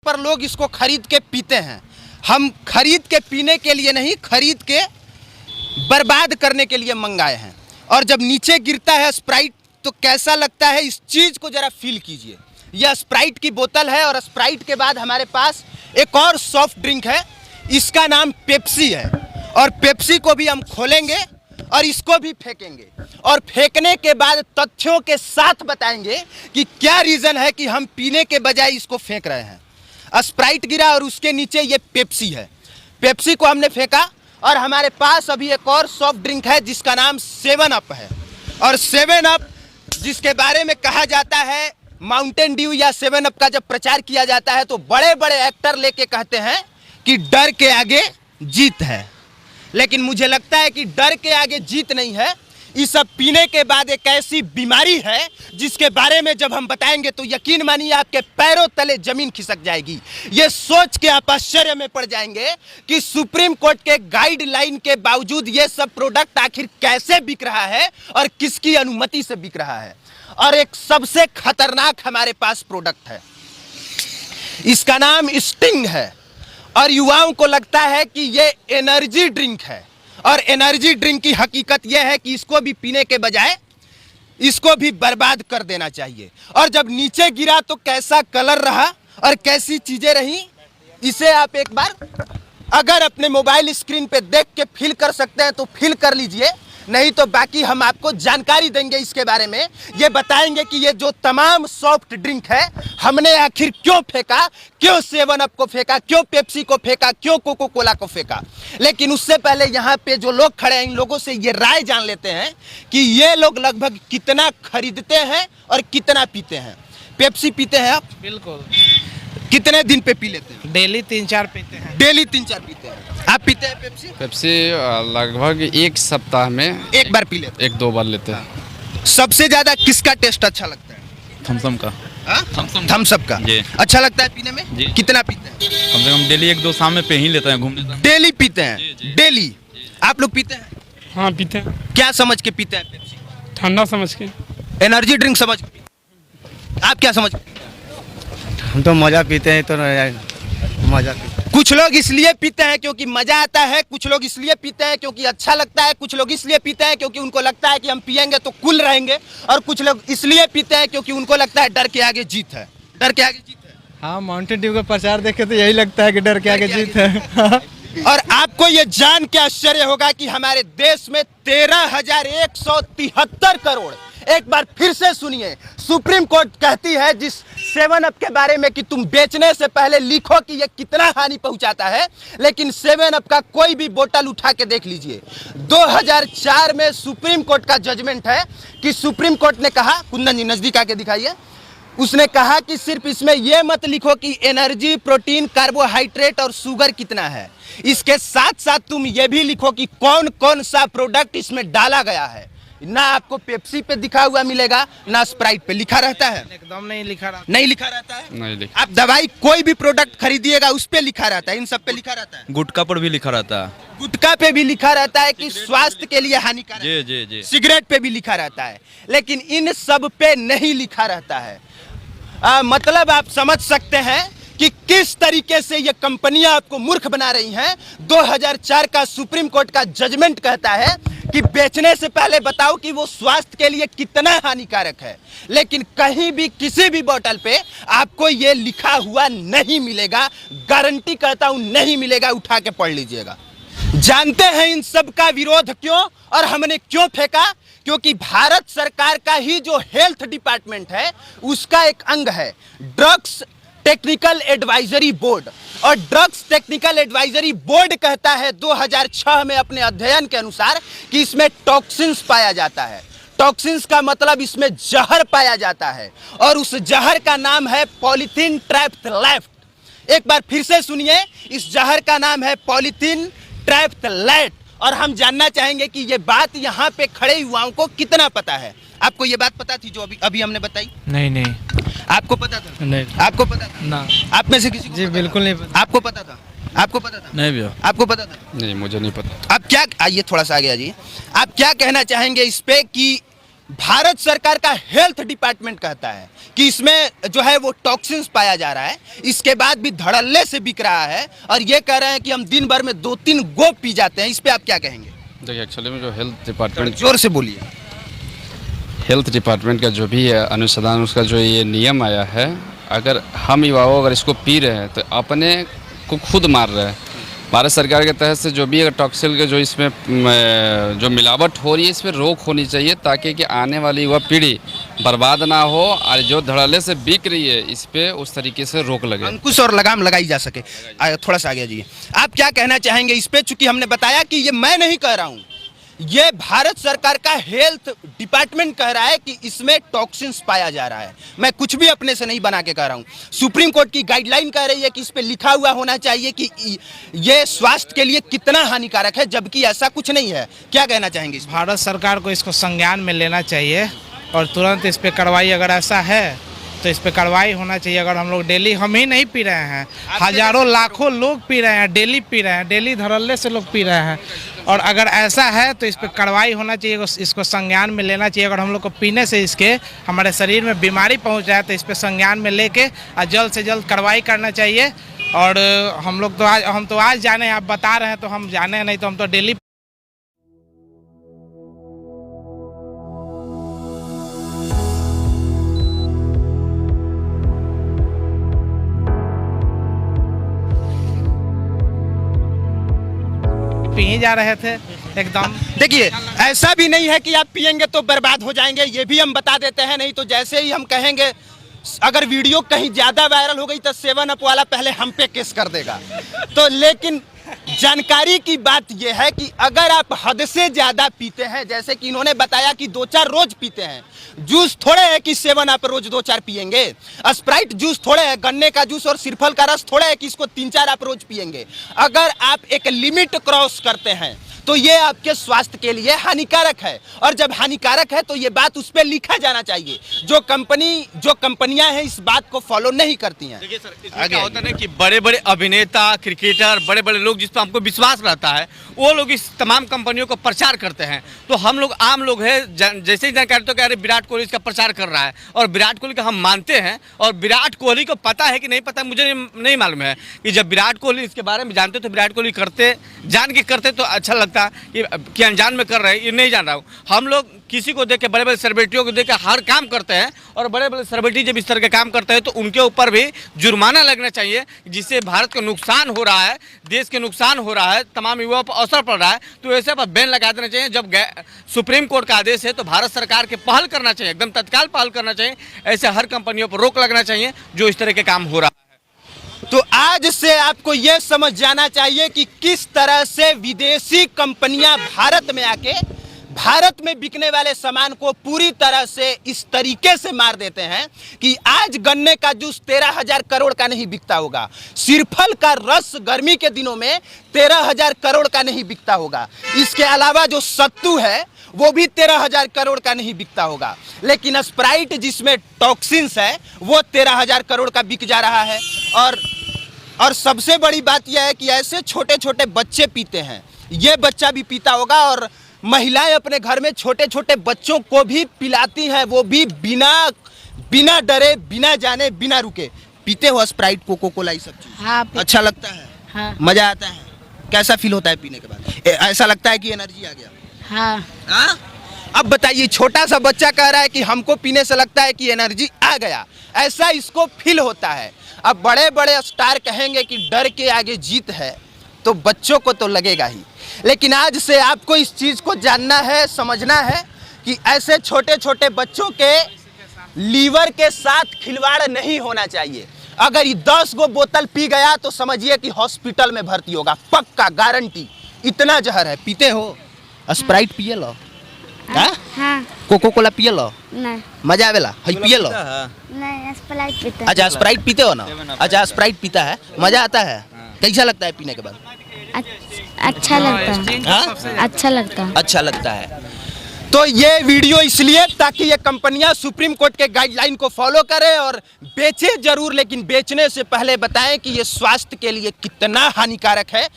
पर लोग इसको खरीद के पीते हैं। हम खरीद के पीने के लिए नहीं, खरीद के बर्बाद करने के लिए मंगाए हैं। और जब नीचे गिरता है स्प्राइट तो कैसा लगता है, इस चीज़ को ज़रा फील कीजिए। यह स्प्राइट की बोतल है और स्प्राइट के बाद हमारे पास एक और सॉफ्ट ड्रिंक है, इसका नाम पेप्सी है। और पेप्सी को भी हम खोलेंगे और इसको भी फेंकेंगे और फेंकने के बाद तथ्यों के साथ बताएंगे कि क्या रीज़न है कि हम पीने के बजाय इसको फेंक रहे हैं। स्प्राइट गिरा और उसके नीचे ये पेप्सी है। पेप्सी को हमने फेंका और हमारे पास अभी एक और सॉफ्ट ड्रिंक है जिसका नाम 7 अप है। और 7 अप जिसके बारे में कहा जाता है, माउंटेन ड्यू या 7 अप का जब प्रचार किया जाता है तो बड़े बड़े एक्टर लेके कहते हैं कि डर के आगे जीत है। लेकिन मुझे लगता है कि डर के आगे जीत नहीं है, इस सब पीने के बाद एक ऐसी बीमारी है जिसके बारे में जब हम बताएंगे तो यकीन मानिए आपके पैरों तले जमीन खिसक जाएगी। ये सोच के आप आश्चर्य में पड़ जाएंगे कि सुप्रीम कोर्ट के गाइडलाइन के बावजूद ये सब प्रोडक्ट आखिर कैसे बिक रहा है और किसकी अनुमति से बिक रहा है। और एक सबसे खतरनाक हमारे पास प्रोडक्ट है, इसका नाम स्टिंग है। और युवाओं को लगता है कि ये एनर्जी ड्रिंक है और एनर्जी ड्रिंक की हकीकत यह है कि इसको भी पीने के बजाय इसको भी बर्बाद कर देना चाहिए। और जब नीचे गिरा तो कैसा कलर रहा और कैसी चीजें रही, इसे आप एक बार अगर अपने मोबाइल स्क्रीन पे देख के फील कर सकते हैं तो फील कर लीजिए, नहीं तो बाकी हम आपको जानकारी देंगे इसके बारे में। ये बताएंगे कि ये जो तमाम सॉफ्ट ड्रिंक है हमने आखिर क्यों फेंका, क्यों 7 अप को फेंका, क्यों पेप्सी को फेंका, क्यों कोको कोला को फेंका। लेकिन उससे पहले यहाँ पे जो लोग खड़े हैं इन लोगों से ये राय जान लेते हैं कि ये लोग लगभग कितना खरीदते हैं और कितना पीते हैं। पेप्सी पीते हैं आप? बिल्कुल। कितने दिन पे पी लेते हैं? डेली 3-4 पीते हैं। डेली 3-4 पीते हैं। आप पीते हैं पेप्सी? पेप्सी लगभग एक सप्ताह में एक बार पी लेते हैं। 1-2 बार लेते हैं। सबसे ज्यादा किसका टेस्ट अच्छा लगता है? थम्सअप का। थम्सअप का जी। अच्छा लगता है पीने में? जी। कितना पीते हैं? कम से कम डेली 1-2 शाम में पे ही लेते हैं, घूमने जाते हैं। डेली पीते हैं? जी, जी। डेली। आप लोग पीते हैं? हाँ पीते हैं, क्या समझ के पीते हैं पेप्सी? ठंडा समझ के। एनर्जी ड्रिंक समझ के? आप क्या समझ के? हम तो मज़ा पीते हैं, तो मज़ा पीते हैं। कुछ लोग इसलिए पीते हैं क्योंकि मजा आता है, कुछ लोग इसलिए पीते हैं क्योंकि अच्छा लगता है, कुछ लोग इसलिए पीते हैं क्योंकि उनको लगता है कि हम पिएंगे तो कूल रहेंगे, और कुछ लोग इसलिए पीते हैं क्योंकि उनको लगता है डर के आगे जीत है। डर के आगे जीत है। हाँ, माउंटेन ड्यू का प्रचार देखे तो यही लगता है कि डर के आगे जीत है। और आपको ये जान के आश्चर्य होगा कि हमारे देश में 13,173 करोड़, एक बार फिर से सुनिए, सुप्रीम कोर्ट कहती है जिस 7 अप के बारे में कि तुम बेचने से पहले लिखो कि ये कितना हानि पहुंचाता है, लेकिन 7 अप का कोई भी बोतल उठा के देख लीजिए। 2004 में सुप्रीम कोर्ट का जजमेंट है कि सुप्रीम कोर्ट ने कहा, कुंदन जी नजदीक आके दिखाइए, उसने कहा कि सिर्फ इसमें यह मत लिखो कि एनर्जी, प्रोटीन, कार्बोहाइड्रेट और शुगर कितना है, इसके साथ साथ तुम ये भी लिखो कि कौन कौन सा प्रोडक्ट इसमें डाला गया है। ना आपको पेप्सी पे दिखा हुआ मिलेगा, ना स्प्राइट पे लिखा रहता है। एकदम नहीं लिखा रहा। नहीं लिखा रहता है। नहीं लिखा। आप दवाई कोई भी प्रोडक्ट खरीदिएगा उस पे लिखा रहता है, इन सब पे लिखा रहता है। गुटखा पर भी लिखा रहता है। गुटखा पे भी लिखा रहता है कि स्वास्थ्य के लिए हानिकारक है। जी जी जी। सिगरेट पे भी लिखा रहता है, लेकिन इन सब पे नहीं लिखा रहता है। मतलब आप समझ सकते हैं कि किस तरीके से ये कंपनियां आपको मूर्ख बना रही हैं। 2004 का सुप्रीम कोर्ट का जजमेंट कहता है कि बेचने से पहले बताओ कि वो स्वास्थ्य के लिए कितना हानिकारक है, लेकिन कहीं भी किसी भी बोतल पे आपको ये लिखा हुआ नहीं मिलेगा। गारंटी करता हूं नहीं मिलेगा, उठा के पढ़ लीजिएगा। जानते हैं इन सब का विरोध क्यों और हमने क्यों फेंका? क्योंकि भारत सरकार का ही जो हेल्थ डिपार्टमेंट है उसका एक अंग है ड्रग्स टेक्निकल एडवाइजरी बोर्ड, और ड्रग्स टेक्निकल एडवाइजरी बोर्ड कहता है 2006 में अपने अध्ययन के अनुसार कि इसमें टॉक्सिन्स पाया जाता है। टॉक्सिन्स का मतलब इसमें जहर पाया जाता है, और उस जहर का नाम है पॉलीथीन ट्राइफ्थलैट। एक बार फिर से सुनिए, इस जहर का नाम है पॉलीथीन ट्राइफ्थलैट। और हम जानना चाहेंगे कि ये बात यहाँ पे खड़े युवाओं को कितना पता है। आपको ये बात पता थी जो अभी हमने बताई? नहीं। आपको पता था? नहीं। आपको पता था? ना। आप में से किसी को जी बिल्कुल नहीं पता। आपको पता था? आपको पता था? नहीं भैया। आपको पता था? नहीं, मुझे नहीं पता। आप क्या, आइए थोड़ा सा आगे आ जाइए, आप क्या कहना चाहेंगे इस पे कि भारत सरकार का हेल्थ डिपार्टमेंट कहता है कि इसमें जो है वो टॉक्सिन्स पाया जा रहा है, इसके बाद भी धड़ल्ले से बिक रहा है और ये कह रहे हैं कि हम दिन भर में 2-3 गो पी जाते हैं। इस पे आप क्या कहेंगे? देखिए एक्चुअली में जो हेल्थ डिपार्टमेंट जोर से बोलिए। हेल्थ डिपार्टमेंट का जो भी है अनुसंधान, उसका जो ये नियम आया है, अगर हम युवाओं अगर इसको पी रहे हैं तो अपने को खुद मार रहे हैं। भारत सरकार के तहत से जो भी अगर टॉक्सिल के जो इसमें जो मिलावट हो रही है, इस पर रोक होनी चाहिए ताकि कि आने वाली युवा पीढ़ी बर्बाद ना हो और जो धड़ल्ले से बिक रही है इस पे उस तरीके से रोक लगे, अंकुश और लगाम लगाई जा सके। थोड़ा सा आगे जी, आप क्या कहना चाहेंगे इस पे? चूंकि हमने बताया कि ये मैं नहीं कह रहा हूँ, ये भारत सरकार का हेल्थ डिपार्टमेंट कह रहा है कि इसमें टॉक्सिन्स पाया जा रहा है। मैं कुछ भी अपने से नहीं बना के कह रहा हूँ। सुप्रीम कोर्ट की गाइडलाइन कह रही है कि इस पे लिखा हुआ होना चाहिए कि ये स्वास्थ्य के लिए कितना हानिकारक है, जबकि ऐसा कुछ नहीं है। क्या कहना चाहेंगे? भारत सरकार को इसको संज्ञान में लेना चाहिए और तुरंत इस पे कार्रवाई, अगर ऐसा है तो इस पे कार्रवाई होना चाहिए। अगर हम लोग डेली, हम ही नहीं पी रहे हैं, हजारों लाखों लोग पी रहे हैं, डेली पी रहे हैं, डेली धड़ल्ले से लोग पी रहे हैं, और अगर ऐसा है तो इस पे कार्रवाई होना चाहिए, इसको संज्ञान में लेना चाहिए। अगर हम लोग को पीने से इसके हमारे शरीर में बीमारी पहुंच रहा है तो इस पे संज्ञान में लेके जल्द से जल्द कार्रवाई करना चाहिए। और हम तो आज जाने, आप बता रहे हैं तो हम जाने, नहीं तो हम तो डेली। पी ही जा रहे थे एकदम। देखिए, ऐसा भी नहीं है कि आप पिएंगे तो बर्बाद हो जाएंगे, ये भी हम बता देते हैं। नहीं तो जैसे ही हम कहेंगे अगर वीडियो कहीं ज्यादा वायरल हो गई तो 7 अप वाला पहले हम पे केस कर देगा। तो लेकिन जानकारी की बात यह है कि अगर आप हद से ज्यादा पीते हैं, जैसे कि इन्होंने बताया कि 2-4 रोज पीते हैं, जूस थोड़े है कि 7 अप रोज 2-4 पिएंगे, स्प्राइट जूस थोड़े है, गन्ने का जूस और सिरफल का रस थोड़े है कि इसको 3-4 आप रोज पिएंगे। अगर आप एक लिमिट क्रॉस करते हैं तो ये आपके स्वास्थ्य के लिए हानिकारक है, और जब हानिकारक है तो ये बात उस पर लिखा जाना चाहिए। जो कंपनियां हैं इस बात को फॉलो नहीं करती हैं। देखिए सर, इसमें क्या होता है ना कि बड़े बड़े अभिनेता, क्रिकेटर, बड़े बड़े लोग जिस पर हमको विश्वास रहता है, वो लोग इस तमाम कंपनियों को प्रचार करते हैं। तो हम लोग आम लोग हैं, जैसे ही जानकारी तो अरे विराट कोहली इसका प्रचार कर रहा है और विराट कोहली का हम मानते हैं, और विराट कोहली को पता है कि नहीं पता मुझे नहीं मालूम है कि जब विराट कोहली इसके बारे में जानते तो विराट कोहली करते, जान के करते तो अच्छा लगता कि अनजान में कर रहे हैं, ये नहीं जान रहा हूँ। हम लोग किसी को देख के, बड़े बड़े सेलिब्रिटियों को देख के हर काम करते हैं, और बड़े बड़े सेलिब्रिटी जब इस तरह के काम करते हैं तो उनके ऊपर भी जुर्माना लगना चाहिए, जिससे भारत को नुकसान हो रहा है, देश के नुकसान हो रहा है, तमाम युवाओं पर असर पड़ रहा है। तो ऐसे पर बैन लगा देना चाहिए। जब सुप्रीम कोर्ट का आदेश है तो भारत सरकार के पहल करना चाहिए, एकदम तत्काल पहल करना चाहिए। ऐसे हर कंपनियों पर रोक लगना चाहिए जो इस तरह के काम हो रहा है। तो आज से आपको यह समझ जाना चाहिए कि किस तरह से विदेशी कंपनियां भारत में आके भारत में बिकने वाले सामान को पूरी तरह से इस तरीके से मार देते हैं कि आज गन्ने का जूस 13,000 करोड़ का नहीं बिकता होगा, सिरफल का रस गर्मी के दिनों में 13,000 करोड़ का नहीं बिकता होगा, इसके अलावा जो सत्तू है वो भी 13,000 करोड़ का नहीं बिकता होगा, लेकिन स्प्राइट जिसमें टॉक्सिन्स है वो 13,000 करोड़ का बिक जा रहा है। और सबसे बड़ी बात यह है कि ऐसे छोटे छोटे बच्चे पीते हैं, ये बच्चा भी पीता होगा, और महिलाएं अपने घर में छोटे छोटे बच्चों को भी पिलाती हैं, वो भी बिना डरे, बिना जाने, बिना रुके पीते हो स्प्राइट, कोको कोला, ये सब चीज। हाँ, अच्छा लगता है? हाँ। मजा आता है? कैसा फील होता है पीने के बाद? ऐसा लगता है कि एनर्जी आ गया? हाँ। हाँ? अब बताइए, छोटा सा बच्चा कह रहा है कि हमको पीने से लगता है कि एनर्जी आ गया, ऐसा इसको फील होता है। अब बड़े बड़े स्टार कहेंगे कि डर के आगे जीत है, तो बच्चों को तो लगेगा ही। लेकिन आज से आपको इस चीज़ को जानना है, समझना है कि ऐसे छोटे छोटे बच्चों के लीवर के साथ खिलवाड़ नहीं होना चाहिए। अगर ये 10 गो बोतल पी गया तो समझिए कि हॉस्पिटल में भर्ती होगा, पक्का, गारंटी। इतना जहर है। पीते हो? स्प्राइट पिए लो? हाँ। कोको कोला पिए लो? नहीं। मजा आवेला? हई पिए लो? नहीं, स्प्राइट पीते हैं। अच्छा, स्प्राइट पीते हो ना? अच्छा, स्प्राइट पीता है, मजा आता है? कैसा लगता है पीने के बाद? अच्छा लगता है। अच्छा लगता है। अच्छा लगता है। तो ये वीडियो इसलिए ताकि ये कंपनियां सुप्रीम कोर्ट के गाइडलाइन को फॉलो करें और बेचे जरूर, लेकिन बेचने से पहले बताएं कि ये स्वास्थ्य के लिए कितना हानिकारक है।